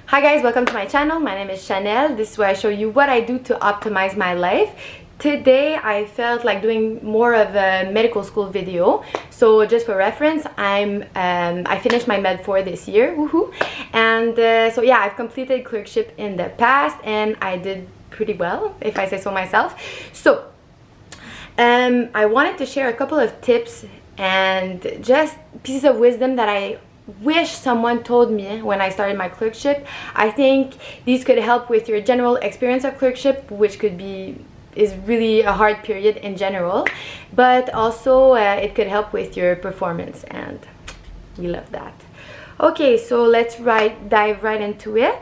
Hi guys, welcome to my channel. My name is Chanel. This is where I show you what I do to optimize my life. Today I felt like doing more of a medical school video. So just for reference, I finished my Med 4 this year, woohoo! And so yeah, I've completed clerkship in the past and I did pretty well, if I say so myself. So I wanted to share a couple of tips and just pieces of wisdom that I wish someone told me when I started my clerkship. I think these could help with your general experience of clerkship, which is really a hard period in general, but also it could help with your performance, and we love that. Okay, so let's dive right into it.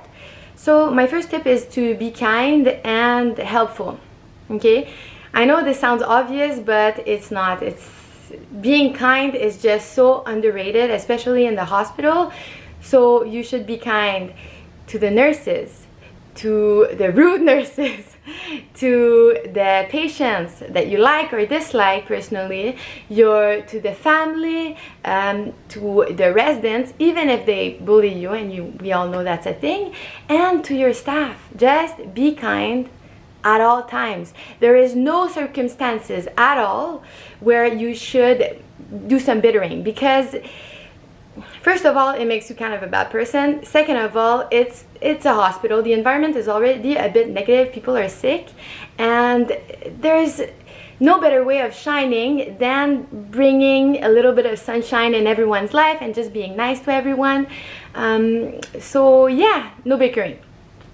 So my first tip is to be kind and helpful. Okay, I know this sounds obvious, but it's not. Being kind is just so underrated, especially in the hospital. So you should be kind to the nurses, to the rude nurses, to the patients that you like or dislike personally, to the family, to the residents, even if they bully you, and we all know that's a thing, and to your staff. Just be kind at all times. There is no circumstances at all where you should do some bittering, because first of all, it makes you kind of a bad person. Second of all, it's a hospital. The environment is already a bit negative. People are sick, and there's no better way of shining than bringing a little bit of sunshine in everyone's life and just being nice to everyone. So yeah, no bickering.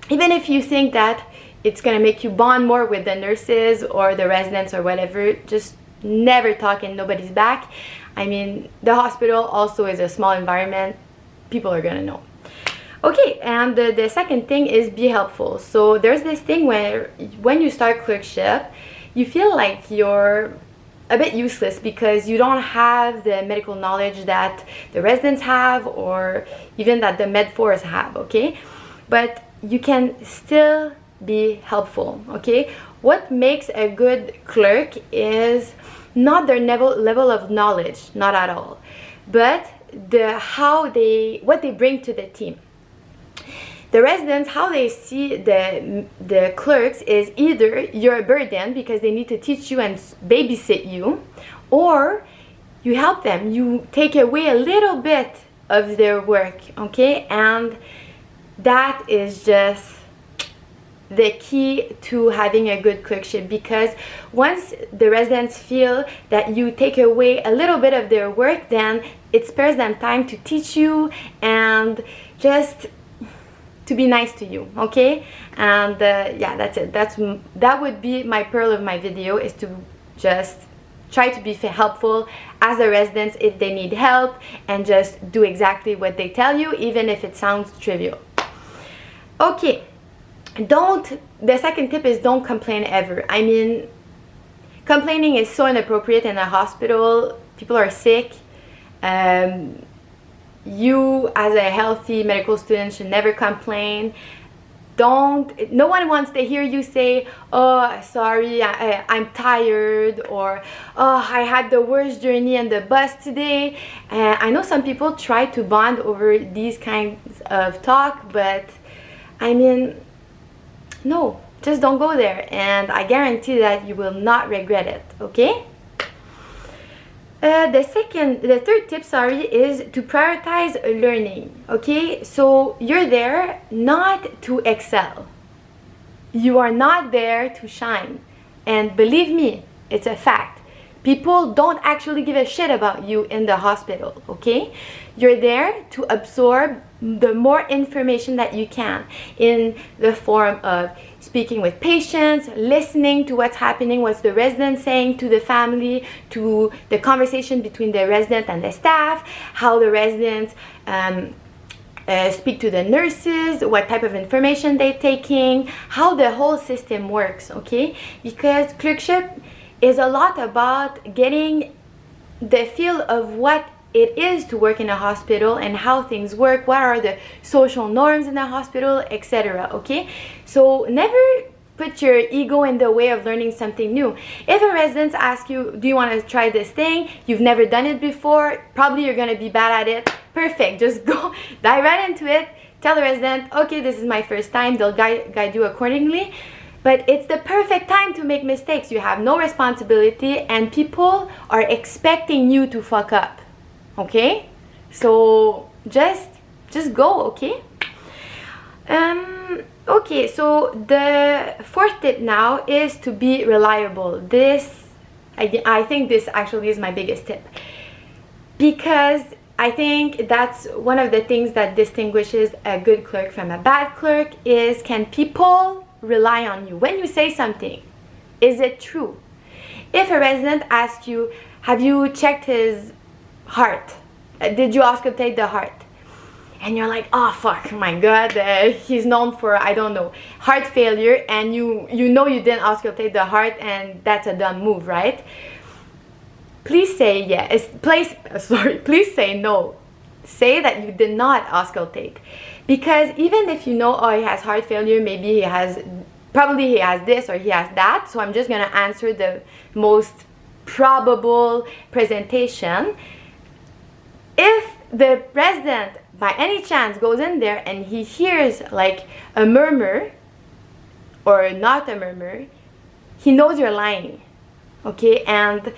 Even if you think that it's gonna make you bond more with the nurses or the residents or whatever, just never talk in nobody's back. I mean, the hospital also is a small environment. People are gonna know. Okay, and the second thing is be helpful. So there's this thing where when you start clerkship, you feel like you're a bit useless because you don't have the medical knowledge that the residents have, or even that the Med 4s have, okay? But you can still be helpful, okay? What makes a good clerk is not their level of knowledge, not at all, but what they bring to the team. The residents, how they see the clerks is either you're a burden because they need to teach you and babysit you, or you help them, you take away a little bit of their work, okay? And that is just the key to having a good clerkship, because once the residents feel that you take away a little bit of their work, then it spares them time to teach you and just to be nice to you, okay? And yeah, that's it. That would be my pearl of my video, is to just try to be helpful as the residents if they need help, and just do exactly what they tell you, even if it sounds trivial. Okay, the second tip is don't complain ever. I mean, complaining is so inappropriate in a hospital. People are sick. You as a healthy medical student should never complain. No one wants to hear you say, oh, sorry, I'm tired, or oh, I had the worst journey in the bus today. I know some people try to bond over these kinds of talk, but I mean, no, just don't go there, and I guarantee that you will not regret it, okay? The third tip, is to prioritize learning, okay? So you're there not to excel. You are not there to shine. And believe me, it's a fact. People don't actually give a shit about you in the hospital, okay? You're there to absorb the more information that you can in the form of speaking with patients, listening to what's happening, what's the resident saying to the family, to the conversation between the resident and the staff, how the residents speak to the nurses, what type of information they're taking, how the whole system works, okay? Because clerkship is a lot about getting the feel of what it is to work in a hospital and how things work, what are the social norms in the hospital, etc. Okay, so never put your ego in the way of learning something new. If a resident asks you, do you want to try this thing, you've never done it before, probably you're going to be bad at it. Perfect, just go dive right into it, tell the resident, okay, this is my first time, they'll guide you accordingly. But it's the perfect time to make mistakes. You have no responsibility and people are expecting you to fuck up, okay? So just go, okay? Okay, so the fourth tip now is to be reliable. I think this actually is my biggest tip, because I think that's one of the things that distinguishes a good clerk from a bad clerk is, can people rely on you? When you say something, is it true? If a resident asks you, have you checked his heart? Did you auscultate the heart? And you're like, oh fuck, my god, he's known for, I don't know, heart failure, and you know you didn't auscultate the heart, and that's a dumb move, right? Please say yes. Please say no. Say that you did not auscultate. Because even if you know, oh, he has heart failure, maybe probably he has this or he has that, so I'm just gonna answer the most probable presentation. If the resident by any chance goes in there and he hears like a murmur or not a murmur, he knows you're lying, okay? And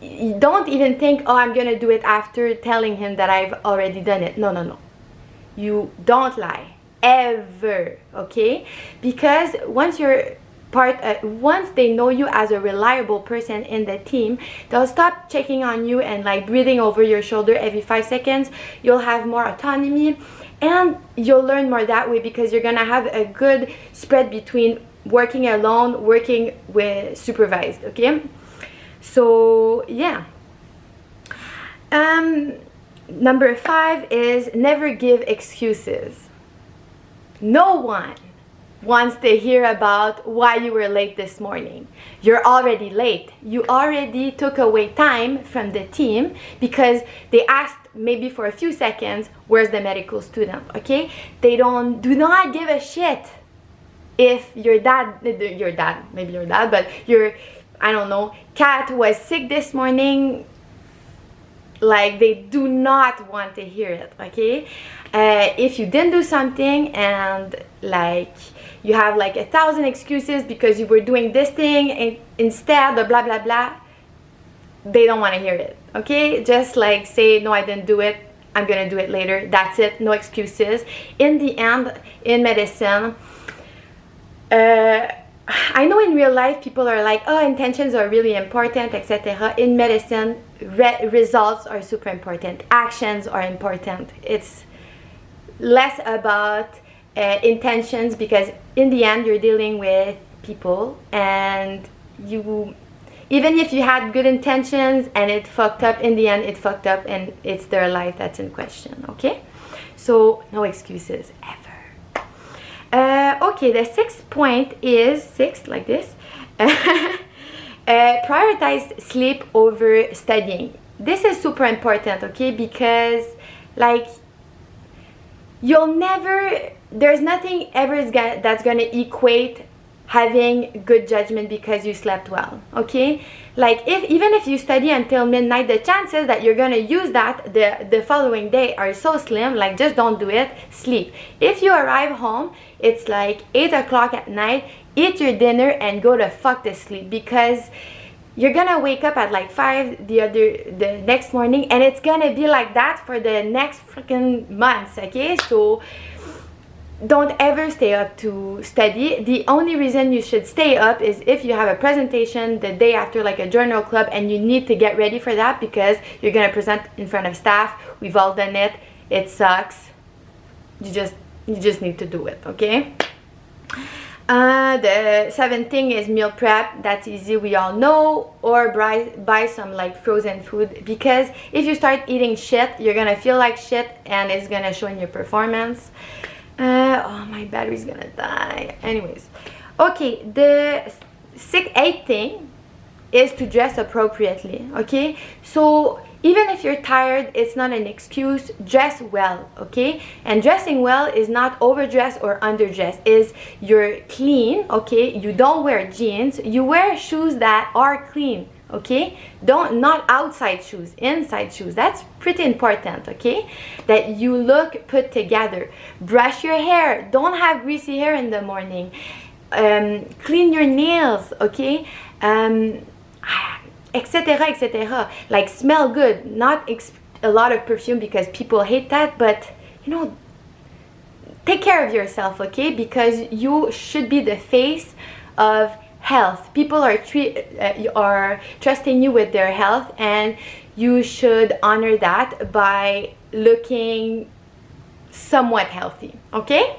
you don't even think, oh, I'm gonna do it after telling him that I've already done it. No. You don't lie ever, okay? Because once they know you as a reliable person in the team, they'll stop checking on you and like breathing over your shoulder every 5 seconds. You'll have more autonomy and you'll learn more that way, because you're gonna have a good spread between working alone, working with supervised, okay? So yeah. Number 5 is never give excuses. No one wants to hear about why you were late this morning. You're already late. You already took away time from the team because they asked maybe for a few seconds, where's the medical student, okay? They do not give a shit if your dad, but I don't know, cat was sick this morning. Like, they do not want to hear it, okay? If you didn't do something and like you have like 1,000 excuses because you were doing this thing and instead of blah blah blah, they don't want to hear it, okay? Just like say, no, I didn't do it, I'm gonna do it later. That's it. No excuses. In the end, in medicine, I know in real life people are like, oh, intentions are really important, etc. In medicine, results are super important. Actions are important. It's less about intentions, because in the end you're dealing with people, and even if you had good intentions and it fucked up, in the end it fucked up and it's their life that's in question, okay? So no excuses ever. Okay, the 6th point is like this. Prioritize sleep over studying. This is super important, okay? Because like there's nothing ever that's gonna equate having good judgment because you slept well, okay? Like even if you study until midnight, the chances that you're gonna use that the following day are so slim. Like, just don't do it. Sleep. If you arrive home, it's like 8 o'clock at night, eat your dinner and go to fuck to sleep, because you're gonna wake up at like 5 the next morning, and it's gonna be like that for the next freaking months, okay? So don't ever stay up to study. The only reason you should stay up is if you have a presentation the day after, like a journal club, and you need to get ready for that because you're gonna present in front of staff. We've all done it. It sucks. You just need to do it, okay? The 7th thing is meal prep. That's easy, we all know. Or buy some like frozen food, because if you start eating shit, you're gonna feel like shit and it's gonna show in your performance. Oh, my battery's gonna die. Anyways, okay, the 8th thing is to dress appropriately, okay? So even if you're tired, it's not an excuse. Dress well, okay? And dressing well is not overdress or underdress. Is you're clean, okay? You don't wear jeans. You wear shoes that are clean, okay? Not outside shoes, inside shoes. That's pretty important, okay? That you look put together. Brush your hair. Don't have greasy hair in the morning. Clean your nails, okay? Etc, etc. Like, smell good. Not a lot of perfume because people hate that, but you know, take care of yourself, okay? Because you should be the face of health. People are trusting you with their health, and you should honor that by looking somewhat healthy, okay?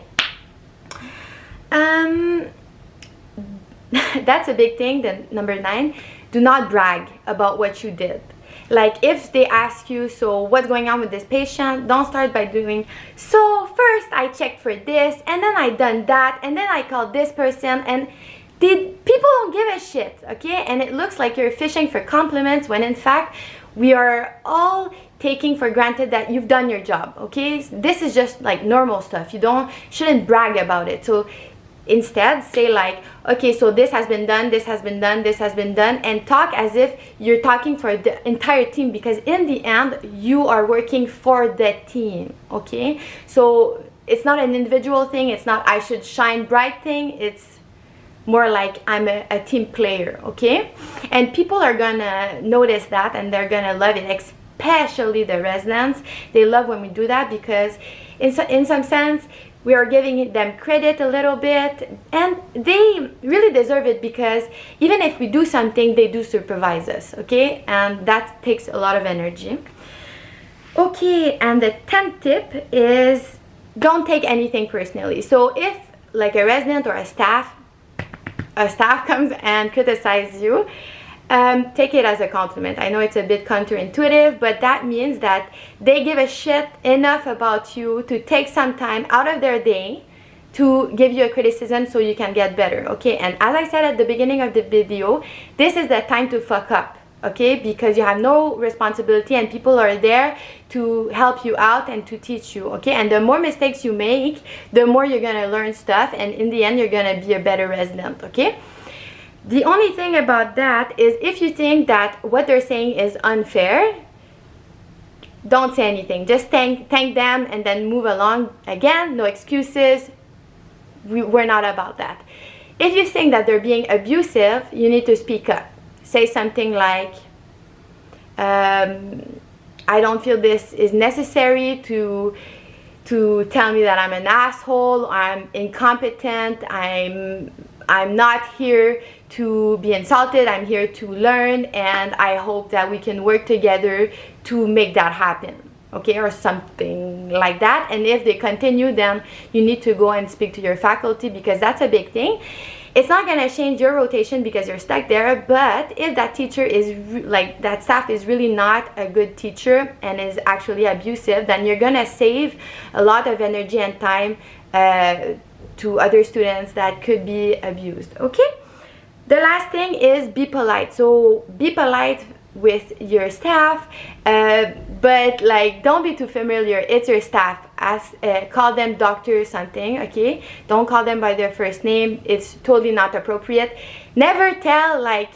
That's a big thing. Then number 9, do not brag about what you did. Like, if they ask you, so what's going on with this patient, don't start by doing, so first I checked for this, and then I done that, and then I called this person, and people don't give a shit, okay? And it looks like you're fishing for compliments, when in fact we are all taking for granted that you've done your job, okay? This is just like normal stuff. You shouldn't brag about it. So instead, say like, okay, so this has been done, this has been done, this has been done, and talk as if you're talking for the entire team, because in the end, you are working for the team, okay? So it's not an individual thing, it's not I should shine bright thing, it's more like I'm a team player, okay? And people are gonna notice that, and they're gonna love it, especially the residents. They love when we do that, because in some sense, we are giving them credit a little bit, and they really deserve it, because even if we do something, they do supervise us, okay? And that takes a lot of energy. Okay, and the 10th tip is don't take anything personally. So if like a resident or a staff comes and criticizes you, take it as a compliment. I know it's a bit counterintuitive, but that means that they give a shit enough about you to take some time out of their day to give you a criticism so you can get better, okay? And as I said at the beginning of the video, this is the time to fuck up, okay? Because you have no responsibility, and people are there to help you out and to teach you, okay? And the more mistakes you make, the more you're gonna learn stuff, and in the end, you're gonna be a better resident, okay? The only thing about that is, if you think that what they're saying is unfair, don't say anything. Just thank them and then move along. Again, no excuses. We're not about that. If you think that they're being abusive, you need to speak up. Say something like, I don't feel this is necessary to tell me that I'm an asshole, I'm incompetent, I'm not here to be insulted, I'm here to learn, and I hope that we can work together to make that happen, okay? Or something like that. And if they continue, then you need to go and speak to your faculty, because that's a big thing. It's not going to change your rotation because you're stuck there, but if that teacher is that staff is really not a good teacher and is actually abusive, then you're going to save a lot of energy and time to other students that could be abused, okay? The last thing is be polite. So be polite with your staff, but like, don't be too familiar. It's your staff. Call them doctor or something, okay? Don't call them by their first name. It's totally not appropriate. Never tell if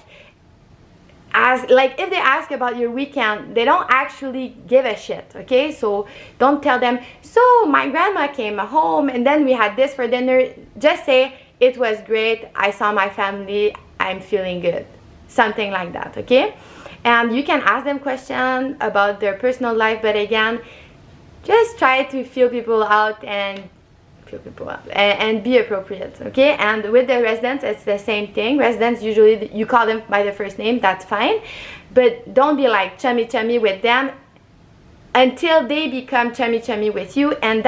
they ask about your weekend, they don't actually give a shit, okay? So don't tell them, so my grandma came home and then we had this for dinner. Just say, it was great, I saw my family, I'm feeling good. Something like that, okay? And you can ask them questions about their personal life, but again, just try to feel people out and be appropriate, okay? And with the residents, it's the same thing. Residents, usually you call them by their first name, that's fine, but don't be like chummy with them until they become chummy with you, and that